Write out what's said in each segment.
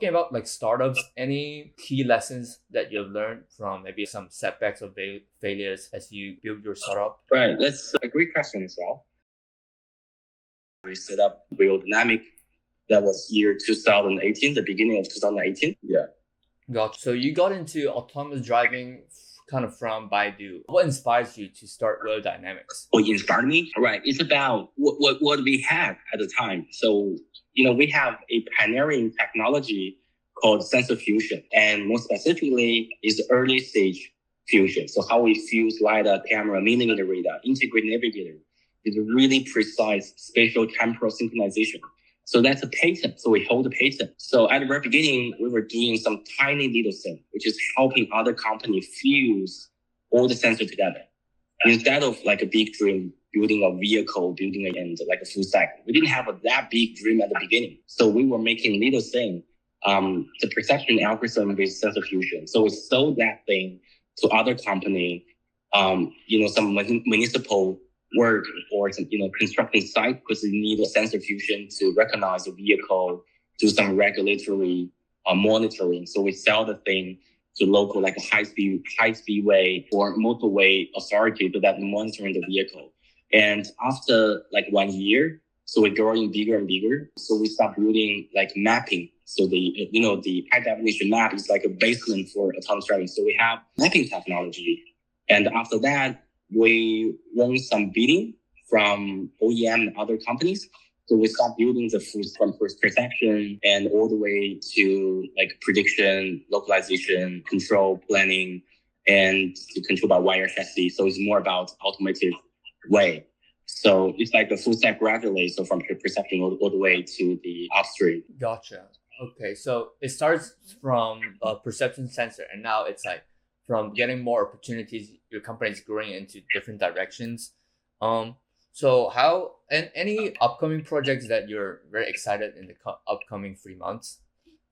Talking about like startups, any key lessons that you've learned from maybe some setbacks or failures as you build your startup? Right, that's a great question as well. We set up Dynamic. That was year 2018, the beginning of 2018. Yeah. Gotcha. So you got into autonomous driving kind of from Baidu. What inspires you to start Dynamics? What inspired me? Right. It's about what we had at the time. So, we have a pioneering technology called sensor fusion. And more specifically, is early stage fusion. So how we fuse LiDAR, camera, millimeter radar, integrate navigator is really precise spatial temporal synchronization. So that's a patent. So we hold a patent. So at the very beginning, we were doing some tiny little thing, which is helping other companies fuse all the sensors together. Instead of like a big dream, building a vehicle, and like a full stack. We didn't have that big dream at the beginning. So we were making little thing, the perception algorithm with sensor fusion. So we sold that thing to other company, some municipal work or some, constructing site because they need a sensor fusion to recognize the vehicle, do some regulatory monitoring. So we sell the thing to local, like a high speedway or motorway authority to that monitoring the vehicle. And after like 1 year, so we're growing bigger and bigger. So we start building like mapping. So the high definition map is like a baseline for autonomous driving. So we have mapping technology. And after that, we won some bidding from OEM and other companies. So we start building the from first perception and all the way to like prediction, localization, control, planning, and to control by wire chassis. So it's more about automated way. So it's like a full stack gradually. So from perception all the way to the upstream. Gotcha. Okay. So it starts from a perception sensor and now it's like from getting more opportunities, your company is growing into different directions. So how, and any upcoming projects that you're very excited in the upcoming 3 months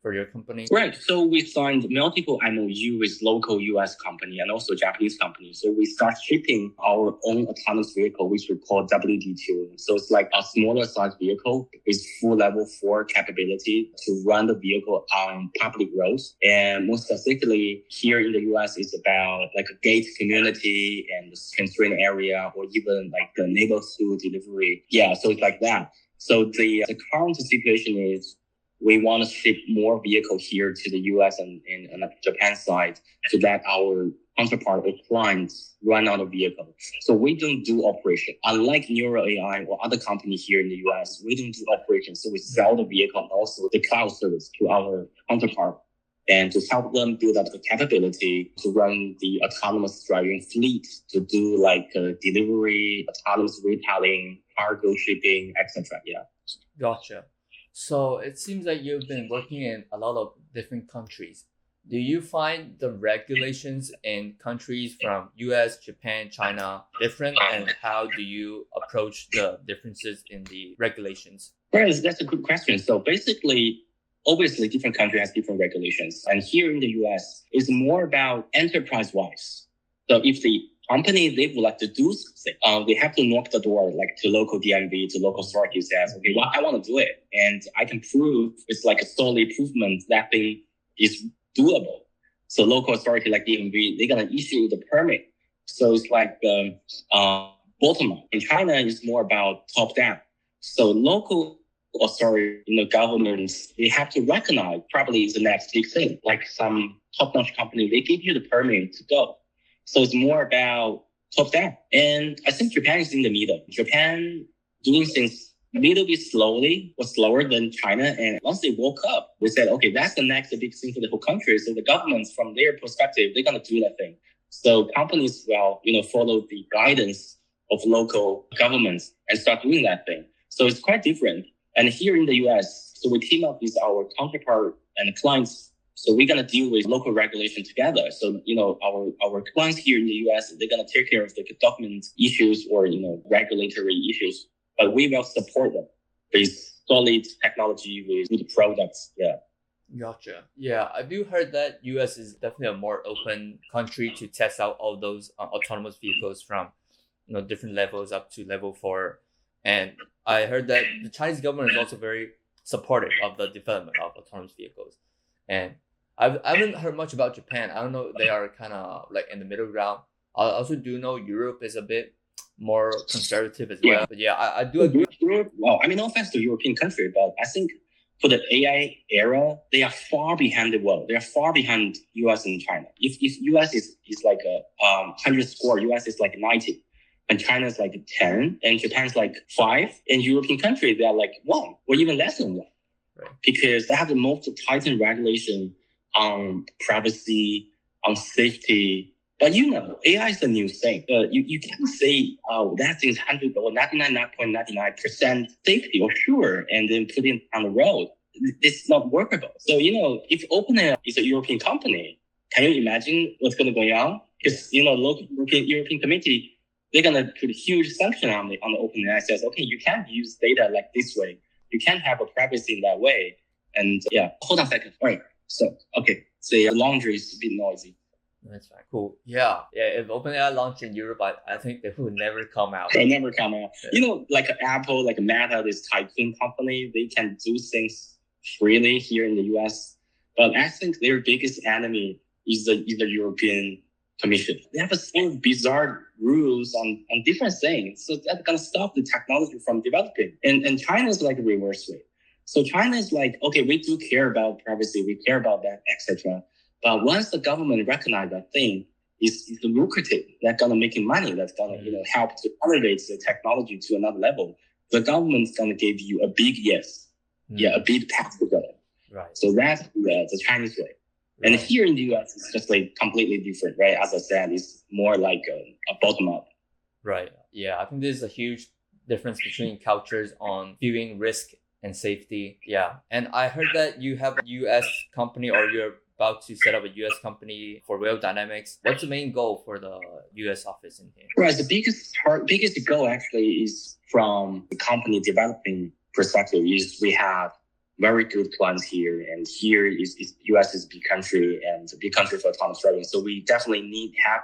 for your company? Right. So we signed multiple MOU with local US company and also Japanese company. So we start shipping our own autonomous vehicle, which we call WD2. So it's like a smaller size vehicle with full level 4 capability to run the vehicle on public roads. And more specifically here in the US, it's about like a gate community and constrained area or even like the neighborhood delivery. Yeah. So it's like that. So the current situation is we want to ship more vehicles here to the US and the Japan side so that our counterpart or clients run out of vehicle. So we don't do operation. Unlike Neuro AI or other companies here in the US, we don't do operation. So we sell the vehicle and also the cloud service to our counterpart and to help them build up the capability to run the autonomous driving fleet, to do like delivery, autonomous retailing, cargo shipping, etc. Yeah. Gotcha. So it seems like you've been working in a lot of different countries. Do you find the regulations in countries from US, Japan, China different? And how do you approach the differences in the regulations? Well, that's a good question. So basically, obviously, different countries has different regulations. And here in the US, it's more about enterprise-wise. So if the company, they would like to do something, they have to knock the door, like to local DMV, to local authority says, okay, well, I want to do it. And I can prove it's like a solid improvement that thing is doable. So local authority like DMV, they're going to issue the permit. So it's like bottom up. In China, it's more about top down. So local authority, governments, they have to recognize probably is the next big thing. Like some top-notch company, they give you the permit to go. So it's more about top down. And I think Japan is in the middle. Japan doing things a little bit slowly or slower than China. And once they woke up, they said, okay, that's the next big thing for the whole country. So the governments, from their perspective, they're going to do that thing. So companies will, follow the guidance of local governments and start doing that thing. So it's quite different. And here in the US, so we team up with our counterpart and clients. So we're going to deal with local regulation together. So, our clients here in the US, they're going to take care of the document issues or, regulatory issues, but we will support them with solid technology, with good products. Yeah. Gotcha. Yeah, I do heard that US is definitely a more open country to test out all those autonomous vehicles from, different levels up to level 4. And I heard that the Chinese government is also very supportive of the development of autonomous vehicles. And I haven't heard much about Japan. I don't know. They are kind of like in the middle ground. I also do know Europe is a bit more conservative as well. But yeah, I do agree. Europe, well, I mean, no offense to European country, but I think for the AI era, they are far behind the world. They are far behind US and China. If US is like a 100 score, US is like 90, and China is like 10, and Japan's like 5, and European country, they are like 1, or even less than 1. Right. Because they have the most tightened regulation on privacy, on safety. But AI is a new thing. You can't say, oh, that thing's 100 or 99.99% safety or sure, and then put it on the road. It's not workable. So, if OpenAI is a European company, can you imagine what's going to go on? Because, local European committee, they're going to put a huge sanction on the OpenAI, says, okay, you can't use data like this way. You can't have a privacy in that way. And hold on a second. All right. So, okay. The laundry is a bit noisy. That's fine. Cool. Yeah. If OpenAI launched in Europe, I think they would never come out. They'll never come out. Yeah. Like Apple, like Meta, this tycoon company, they can do things freely here in the US. But I think their biggest enemy is the European Commission. They have some bizarre rules on different things. So that's going to stop the technology from developing. And China is like a reverse way. So China is like, okay, we do care about privacy. We care about that, etc. But once the government recognize that thing is lucrative, that's going to make money, that's going to help to elevate the technology to another level, the government's going to give you a big yes. A big pass to go. Right. So that's the Chinese way. Right. And here in the US, it's just like completely different, right? As I said, it's more like a bottom up. Right. Yeah, I think there's a huge difference between cultures on viewing risk and safety. Yeah. And I heard that you have a US company, or you're about to set up a US company for Dynamics. What's the main goal for the US office in here? Right. The biggest goal actually is from the company developing perspective is we have very good plans here, and here is US is a big country and a big country for autonomous driving. So we definitely need to have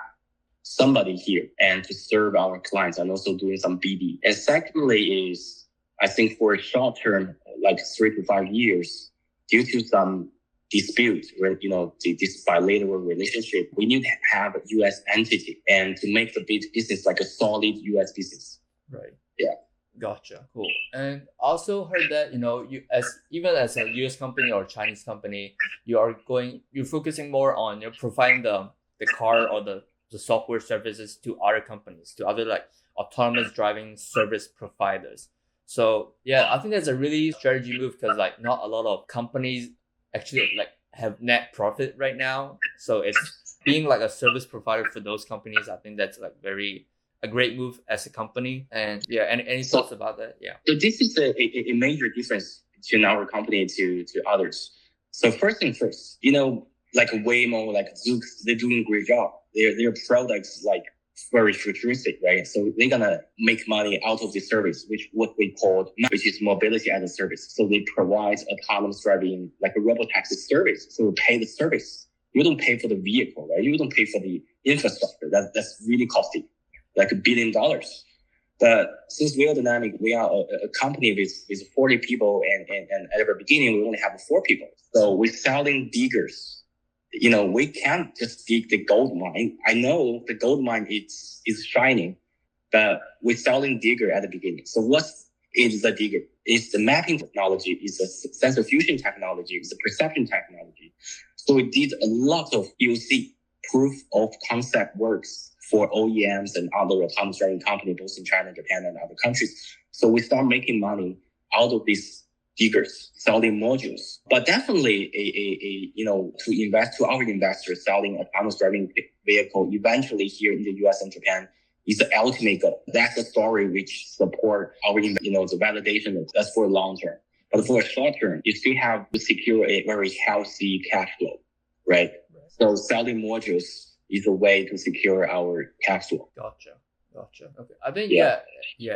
somebody here and to serve our clients, and also doing some BD. And secondly is, I think for a short term, like 3 to 5 years, due to some dispute where, this bilateral relationship, we need to have a US entity and to make the business like a solid US business. Right. Yeah. Gotcha. Cool. And also heard that, you even as a US company or Chinese company, you're focusing more on providing the car or the software services to other companies, to other like autonomous driving service providers. So yeah, I think that's a really strategy move, because like not a lot of companies actually like have net profit right now. So it's being like a service provider for those companies. I think that's like a great move as a company. And yeah, any thoughts about that? Yeah. So this is a major difference between our company to others. So first thing first, like Waymo, like Zoox, they're doing a great job. Their products like very futuristic, right? So they're gonna make money out of the service, which is mobility as a service. So they provide autonomous driving, like a robotaxi service. So you pay the service. You don't pay for the vehicle, right? You don't pay for the infrastructure. That's really costly, like $1 billion. But since we are Dynamic, we are a company with 40 people, and at the very beginning we only have 4 people. So we're selling diggers. We can't just dig the gold mine. I know the gold mine is shining, but we're selling digger at the beginning. So what is the digger? It's the mapping technology, it's the sensor fusion technology, it's the perception technology. So we did a lot of POC, proof of concept works, for OEMs and other autonomous driving companies, both in China, Japan, and other countries. So we start making money out of these diggers, selling modules. But definitely to invest to our investors, selling autonomous driving vehicle eventually here in the US and Japan is the ultimate goal. That's the story which support our, the validation. That's for long term. But for a short term, you still have to secure a very healthy cash flow, right? So selling modules is a way to secure our cash flow. Gotcha. Okay. I think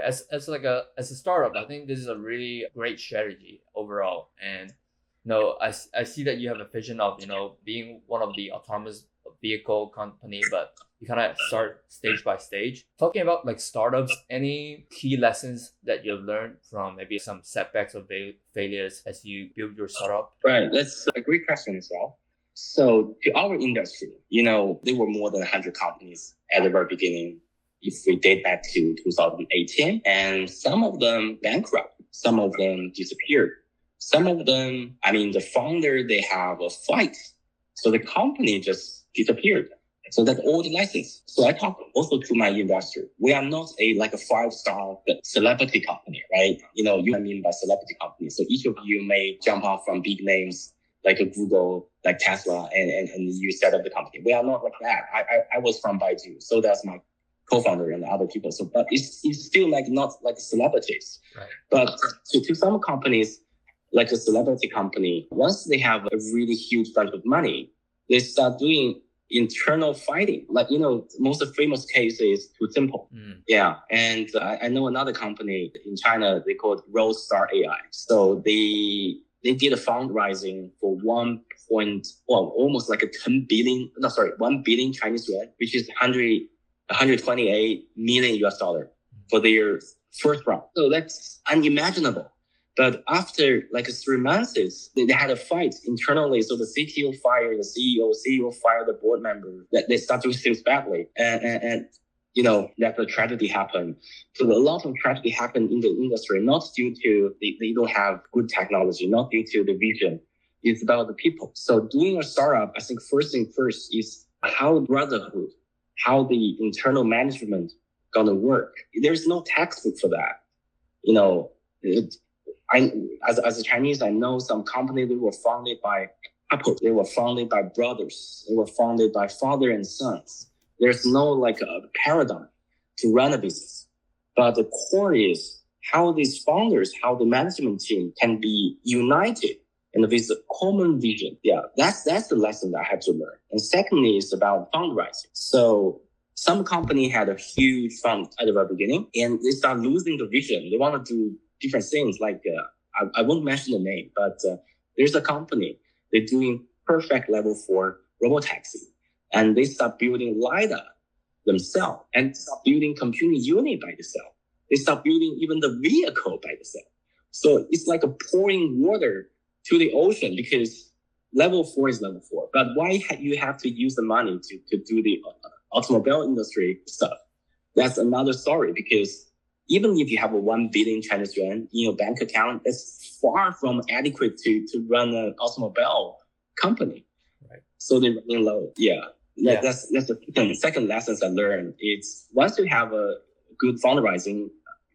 as a startup, I think this is a really great strategy overall. And I see that you have a vision of being one of the autonomous vehicle company, but you kind of start stage by stage. Talking about like startups, any key lessons that you've learned from maybe some setbacks or failures as you build your startup? Right, that's a great question as well. So to our industry, there were more than 100 companies at the very beginning. If we date back to 2018, and some of them bankrupt, some of them disappeared. Some of them, the founder, they have a fight. So the company just disappeared. So that's all the license. So I talk also to my investor. We are not a 5-star celebrity company, right? You know what I mean by celebrity company. So each of you may jump off from big names like a Google, like Tesla, and you set up the company. We are not like that. I was from Baidu. So that's my co-founder and other people. So, but it's still not like celebrities. Right. But to some companies, like a celebrity company, once they have a really huge bunch of money, they start doing internal fighting. Most famous case is Too Simple. Yeah. And I know another company in China, they called Roadstar AI. So they did a fundraising for almost like 1 billion Chinese yuan, which is 128 million US dollar for their first round. So that's unimaginable. But after 3 months, they had a fight internally. So the CTO fired the CEO fired the board member. That they start doing things badly, and that the tragedy happened. So a lot of tragedy happened in the industry, not due to they don't have good technology, not due to the vision. It's about the people. So doing a startup, I think first thing first is how Brotherhood, how the internal management gonna work. There's no textbook for that. As a Chinese, I know some companies, they were founded by couples. They were founded by brothers. They were founded by father and sons. There's no a paradigm to run a business. But the core is how these founders, how the management team can be united and with a common vision. Yeah, that's the lesson that I had to learn. And secondly is about fundraising. So some company had a huge fund at the very beginning, and they start losing the vision. They want to do different things I won't mention the name, but there's a company, they're doing perfect level 4 robotaxi, and they start building LiDAR themselves and start building computing unit by themselves. They start building even the vehicle by themselves. So it's like a pouring water to the ocean because level 4 is level 4. But why you have to use the money to do the automobile industry stuff? That's another story because even if you have a 1 billion Chinese yuan in your bank account, it's far from adequate to run an automobile company. Right. So they're running low. Yeah. That's the second lessons I learned. It's once you have a good fundraising,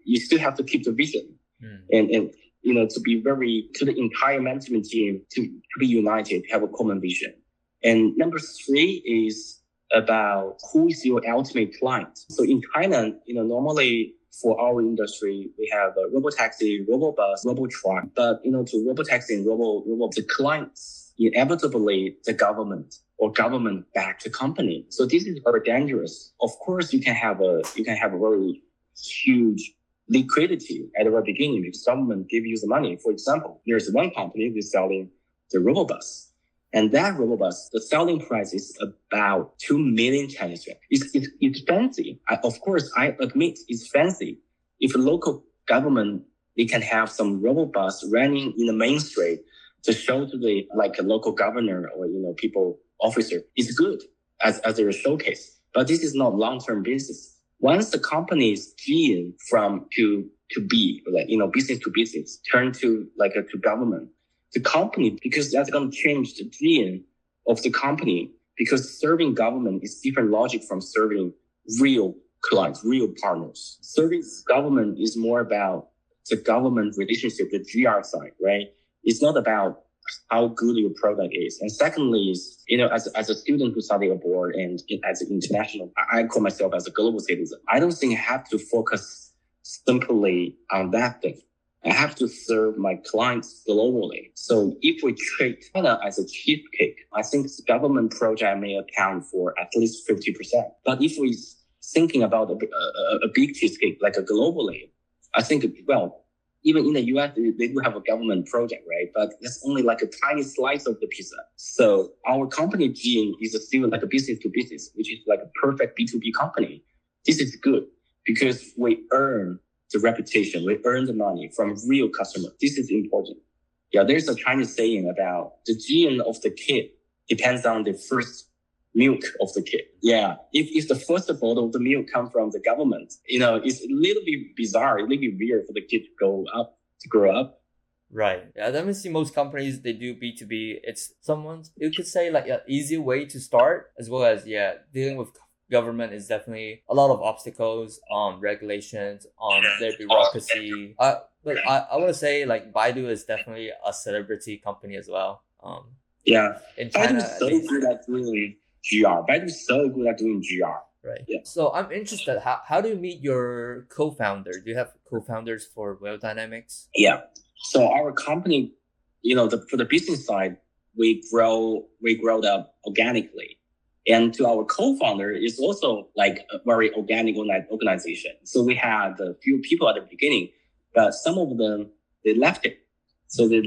you still have to keep the vision and to be to the entire management team to be united, have a common vision. And number 3 is about who is your ultimate client. So in China, normally for our industry, we have a robotaxi, robobus, robotruck. But to robotaxi and the clients, inevitably the government or government-backed company. So this is very dangerous. Of course, you can have a very huge liquidity at the very beginning because government give you the money. For example, there's one company that's selling the robobus. And that robobus, the selling price is about 2 million Chinese yuan. It's fancy. Of course, I admit it's fancy. If a local government, they can have some robobus running in the main street to show to the a local governor or people officer, it's good as a showcase. But this is not long-term business. Once the company's gene from to B, business to business, turn to to government. The company, because that's going to change the gene of the company, because serving government is different logic from serving real clients, real partners. Serving government is more about the government relationship, the GR side, right? It's not about how good your product is. And secondly is, as a student who studied abroad and as an international, I call myself as a global citizen. I don't think I have to focus simply on that thing. I have to serve my clients globally. So if we treat China as a cheesecake, I think the government project may account for at least 50%. But if we're thinking about a big cheesecake, like a globally, I think, even in the US, they do have a government project, right? But it's only like a tiny slice of the pizza. So our company Gene is still like a business to business, which is like a perfect B2B company. This is good because we earn the reputation, we earn the money from real customers. This is important. Yeah, there's a Chinese saying about the gene of the kid depends on the first milk of the kid. Yeah, if the first bottle of the milk comes from the government, it's a little bit bizarre, a little bit weird for the kid to grow up. Right. Yeah, I definitely see most companies, they do B2B. It's you could say like an easy way to start, as well as, dealing with government is definitely a lot of obstacles on regulations, on their bureaucracy. But I want to say like Baidu is definitely a celebrity company as well. In China, Baidu is so good at doing GR. Baidu is so good at doing GR. Right. Yeah. So I'm interested. How do you meet your co-founder? Do you have co-founders for Whale Dynamics? Yeah. So our company, for the business side, we growed up organically. And to our co-founder is also like a very organic organization. So we had a few people at the beginning, but some of them, they left it. So they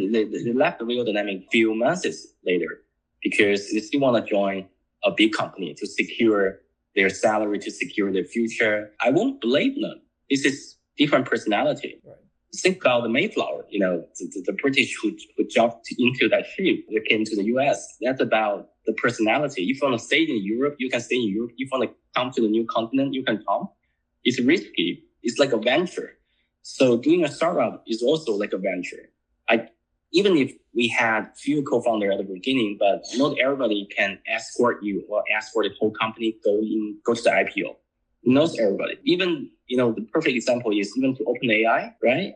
left the Whale Dynamic a few months later because they still want to join a big company to secure their salary, to secure their future. I won't blame them. This is different personality. Right. Think about the Mayflower, the British who jumped into that ship that came to the US. That's about the personality. If you want to stay in Europe, you can stay in Europe. If you want to come to the new continent, you can come. It's risky. It's like a venture. So doing a startup is also like a venture. Even if we had few co-founders at the beginning, but not everybody can escort you or escort the whole company go to the IPO. Not everybody. Even, the perfect example is even to OpenAI, right?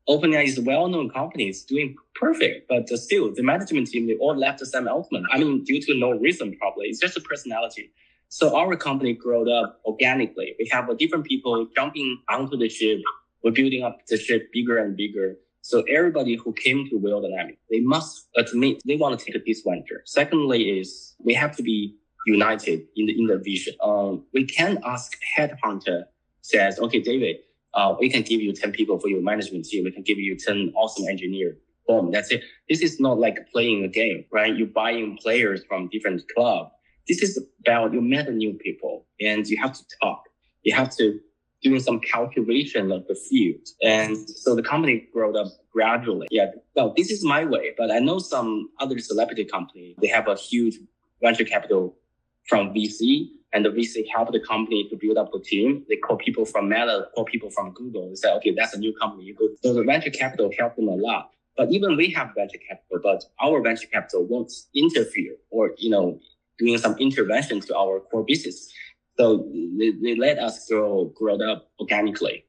OpenAI is a well-known company. It's doing perfect, but still the management team, they all left Sam Altman. I mean, due to no reason probably. It's just a personality. So our company grew up organically. We have different people jumping onto the ship. We're building up the ship bigger and bigger. So everybody who came to Whale Dynamic, they must admit they want to take this venture. Secondly is we have to be united in the vision. We can ask headhunter says, okay, David, we can give you 10 people for your management team. We can give you 10 awesome engineers. Boom, that's it. This is not like playing a game, right? You're buying players from different clubs. This is about you met new people and you have to talk. You have to doing some calculation of the field. And so the company grew up gradually. Yeah, well, this is my way, but I know some other celebrity company, they have a huge venture capital from VC, and the VC helped the company to build up the team. They call people from Meta, call people from Google. They say, okay, that's a new company. So the venture capital helped them a lot. But even we have venture capital, but our venture capital won't interfere or, doing some intervention to our core business. So they let us grow up organically.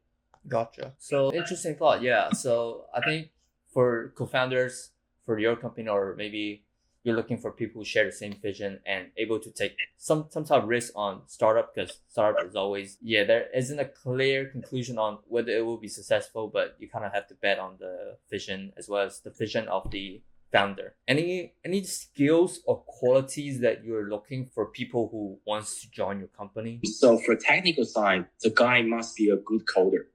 Gotcha. So interesting thought. Yeah. So I think for co-founders for your company, or maybe you're looking for people who share the same vision and able to take some type of risk on startup, because startup is always, there isn't a clear conclusion on whether it will be successful, but you kind of have to bet on the vision as well as the vision of the founder. Any skills or qualities that you're looking for people who wants to join your company? So for technical side, the guy must be a good coder.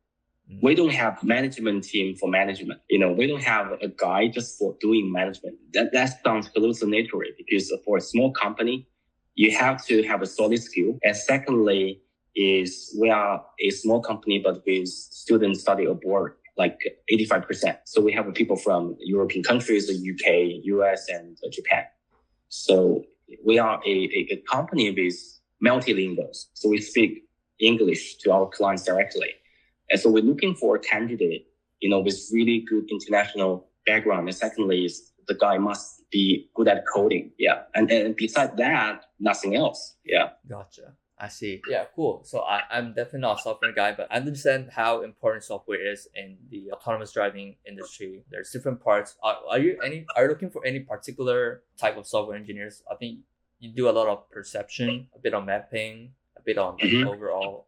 We don't have management team for management. We don't have a guy just for doing management. That sounds hallucinatory because for a small company, you have to have a solid skill. And secondly is we are a small company, but with students study abroad, like 85%. So we have people from European countries, the UK, US, and Japan. So we are a company with multilinguals. So we speak English to our clients directly. And so we're looking for a candidate, with really good international background. And secondly is the guy must be good at coding. Yeah. And besides that, nothing else. Yeah. Gotcha. I see. Yeah, cool. So I'm definitely not a software guy, but I understand how important software is in the autonomous driving industry. There's different parts. Are you looking for any particular type of software engineers? I think you do a lot of perception, a bit on mapping, a bit on overall.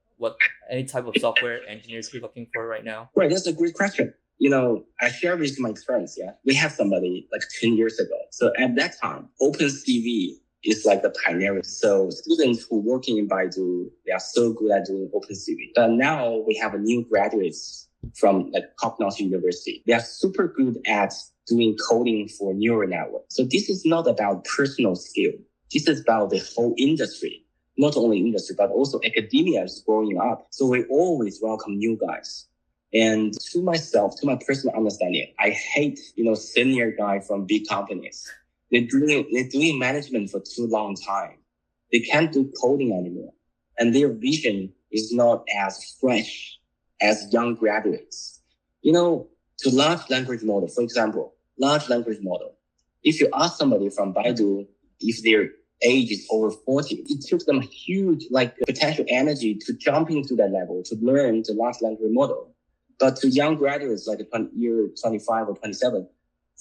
Any type of software engineers you're looking for right now? Right, that's a great question. I share with my experience. Yeah, we have somebody like 10 years ago. So at that time, OpenCV is like the pioneer. So students who working in Baidu, they are so good at doing OpenCV. But now we have a new graduates from like top-notch university. They are super good at doing coding for neural networks. So this is not about personal skill. This is about the whole industry. Not only industry, but also academia is growing up. So we always welcome new guys. And to myself, to my personal understanding, I hate, senior guy from big companies. They're doing management for too long time. They can't do coding anymore. And their vision is not as fresh as young graduates. To large language model, for example, large language model. If you ask somebody from Baidu, if their age is over 40, it took them huge potential energy to jump into that level, to learn the large language model. But to young graduates like year 25 or 27,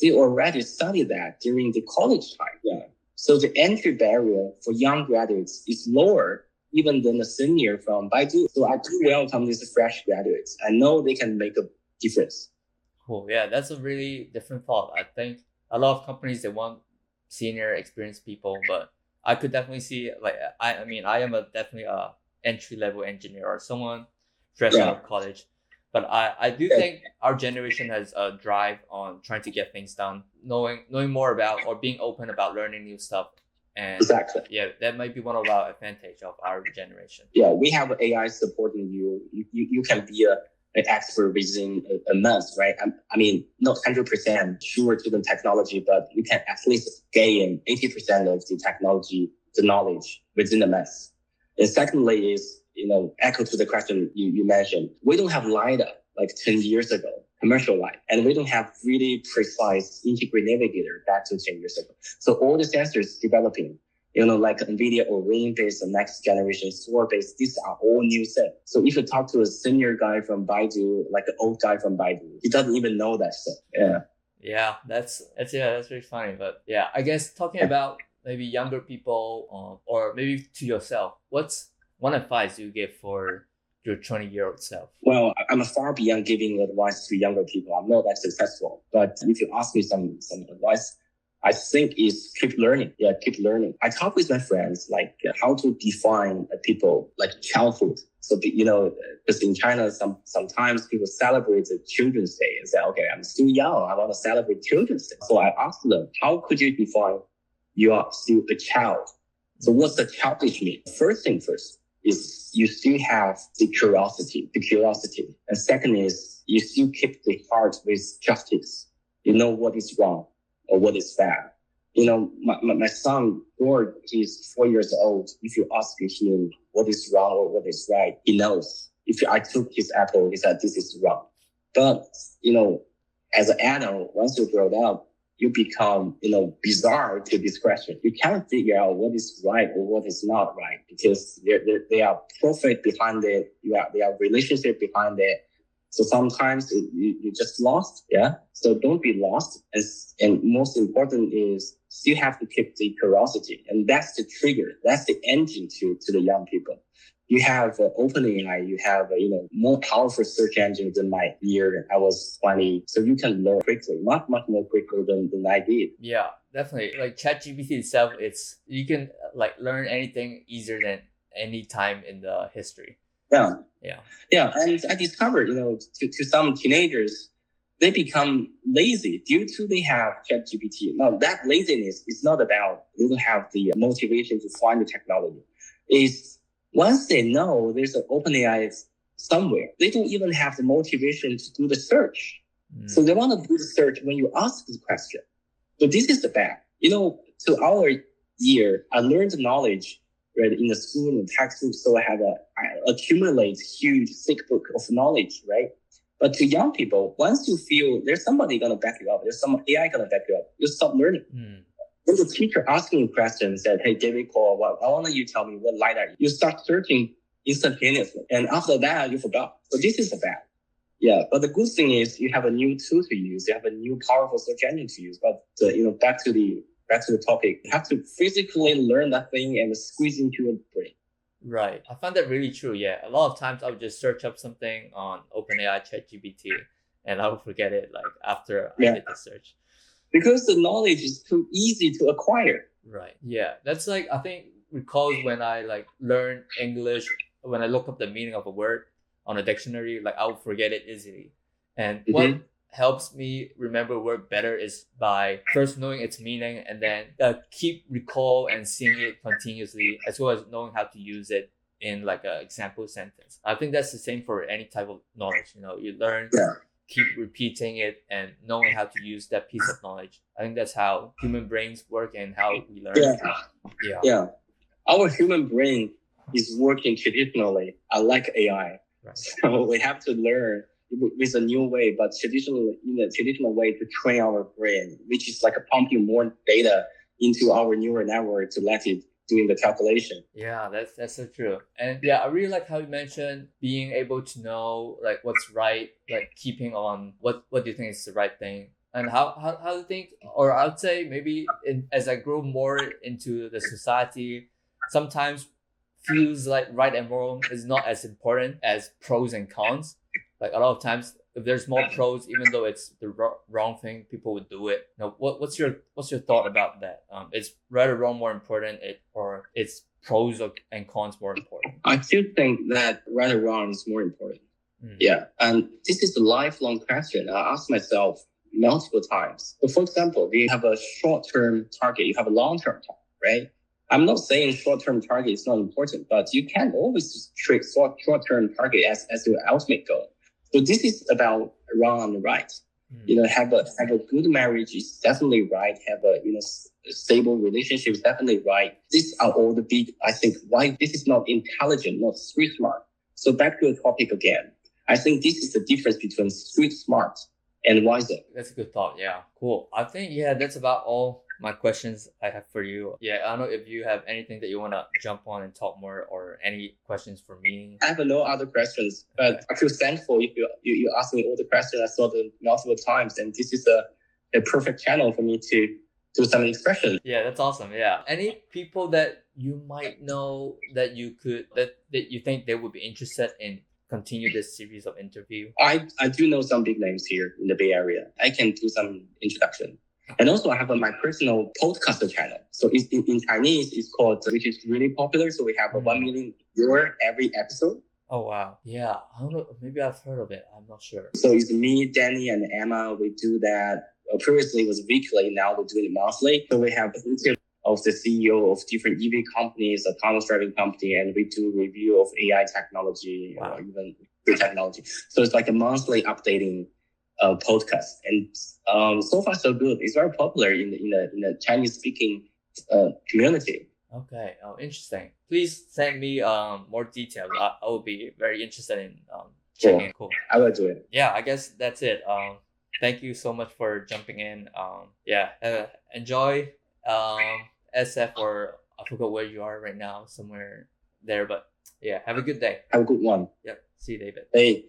they already studied that during the college time. Yeah. So the entry barrier for young graduates is lower even than a senior from Baidu. So I do welcome these fresh graduates. I know they can make a difference. Cool. Yeah, that's a really different thought. I think a lot of companies, they want senior experienced people, but I could definitely see I am definitely a entry level engineer or someone fresh out of college. But I do think our generation has a drive on trying to get things done, knowing more about or being open about learning new stuff. And exactly. Yeah, that might be one of our advantage of our generation. Yeah, we have AI supporting you. You can be an expert within a month, right? I mean, not 100% sure to the technology, but you can at least gain 80% of the technology, the knowledge within a month. And secondly is, echo to the question you mentioned. We don't have LiDAR like 10 years ago, commercial LiDAR, and we don't have really precise integrated navigator back to 10 years ago. So all the sensors developing, like NVIDIA or Ring-based and next generation SOAR-based, these are all new things. So if you talk to a senior guy from Baidu, like an old guy from Baidu, he doesn't even know that stuff. Yeah. Yeah, that's really funny. But yeah, I guess talking about maybe younger people or maybe to yourself, what's one advice you give for your 20-year-old self? Well, I'm far beyond giving advice to younger people. I'm not that successful. But if you ask me some advice, I think is keep learning. Yeah, keep learning. I talk with my friends how to define people like childhood. So because in China, sometimes people celebrate the Children's Day and say, okay, I'm still young, I want to celebrate Children's Day. So I asked them, how could you define you are still a child? So what's the childish mean? First thing first is you still have the curiosity. And second is you still keep the heart with justice. You know what is wrong or what is bad. My son, George, he's 4 years old. If you ask him what is wrong or what is right, he knows. If I took his apple, he said, this is wrong. But, as an adult, once you grow up, you become, bizarre to this question. You can't figure out what is right or what is not right because they are profit behind it. They are relationship behind it. So sometimes you just lost. Yeah. So don't be lost. And most important is still have to keep the curiosity. And that's the trigger. That's the engine to the young people. You have OpenAI, you have more powerful search engine than my year. I was 20. So you can learn quickly, much more quicker than I did. Yeah, definitely. Like ChatGPT itself, you can learn anything easier than any time in the history. Yeah. And I discovered, to some teenagers, they become lazy due to they have ChatGPT. Now that laziness is not about they don't have the motivation to find the technology. It's once they know there's an OpenAI somewhere, they don't even have the motivation to do the search. So they want to do the search when you ask the question. So this is the bad. To our year, I learned knowledge right in the school and textbook. So I accumulate huge thick book of knowledge, right? But to young people, once you feel there's somebody going to back you up, there's some AI going to back you up, you stop learning. When the teacher asking you questions, said, hey, David Cole, I want you tell me what LiDAR. You start searching instantaneously. And after that, you forgot. So this is the bad. Yeah. But the good thing is you have a new tool to use. You have a new powerful search engine to use. But, back to the topic, you have to physically learn that thing and squeeze into your brain. Right. I found that really true. Yeah. A lot of times I would just search up something on OpenAI, ChatGPT, and I would forget it after I did the search. Because the knowledge is too easy to acquire. Right. Yeah. That's I think recalls when I learned English, when I look up the meaning of a word on a dictionary, I would forget it easily. And what helps me remember word better is by first knowing its meaning and then keep recall and seeing it continuously, as well as knowing how to use it in like an example sentence. I think that's the same for any type of knowledge. You know, you learn, keep repeating it and knowing how to use that piece of knowledge. I think that's how human brains work and how we learn. Yeah. Our human brain is working traditionally, unlike AI. Right. So we have to learn with a new way, but in a traditional way to train our brain, which is like pumping more data into our neural network to let it doing the calculation. Yeah, that's so true. And yeah, I really like how you mentioned being able to know like what's right, like keeping on what do you think is the right thing. And how do you think, or I'd say maybe as I grow more into the society, sometimes feels like right and wrong is not as important as pros and cons. Like a lot of times, if there's more pros, even though it's the wrong thing, people would do it. Now, what's your thought about that? Is right or wrong more important, or it's pros and cons more important? I still think that right or wrong is more important. Yeah, and this is a lifelong question. I ask myself multiple times. So for example, you have a short-term target, you have a long-term target, right? I'm not saying short-term target is not important, but you can always treat short-term target as your ultimate goal. So this is about wrong and right. You know, have a good marriage is definitely right. Have a stable relationship is definitely right. These are all the big. I think why this is not intelligent, not street smart. So back to the topic again. I think this is the difference between street smart and wiser. That's a good thought. Yeah, cool. I think that's about all my questions I have for you. Yeah, I don't know if you have anything that you want to jump on and talk more, or any questions for me. I have no other questions, but I feel thankful if you ask me all the questions. I saw them multiple times, and this is a perfect channel for me to do some expression. Yeah, that's awesome. Yeah, any people that you might know that you think they would be interested in continue this series of interview? I do know some big names here in the Bay Area. I can do some introduction. And also I have my personal podcast channel. So in Chinese, it's called, which is really popular. So we have 1 million viewers every episode. Oh, wow. Yeah. I don't know. Maybe I've heard of it. I'm not sure. So it's me, Danny, and Emma. We do that. Previously it was weekly. Now we're doing it monthly. So we have interview of the CEO of different EV companies, autonomous driving company, and we do review of AI technology, or even good technology. So it's like a monthly updating podcast, and so far so good. It's very popular in the Chinese speaking community. Okay. Oh, interesting. Please send me more details. I will be very interested in checking. Cool. I will do it. Yeah, I guess that's it. Thank you so much for jumping in. Enjoy SF, or I forgot where you are right now, somewhere there. But yeah, have a good day. Have a good one. Yep. See you, David. Hey.